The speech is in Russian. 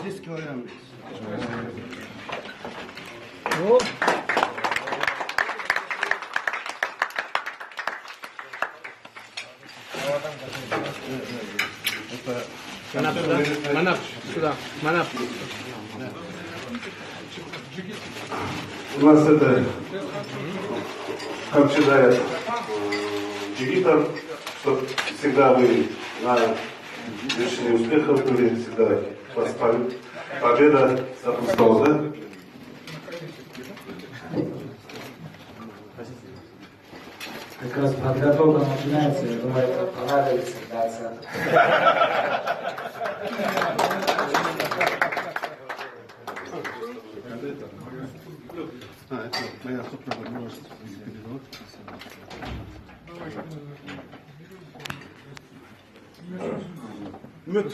Riske öğrenmeyiz. Манап, сюда, манап. У нас это, как считает джигитов, чтобы всегда вы на вершине успехов были, всегда вас победа сопутствовала, да? Как раз подготовка начинается, я думаю, это понравится, да, Это моя супруга может перевод. Ümit.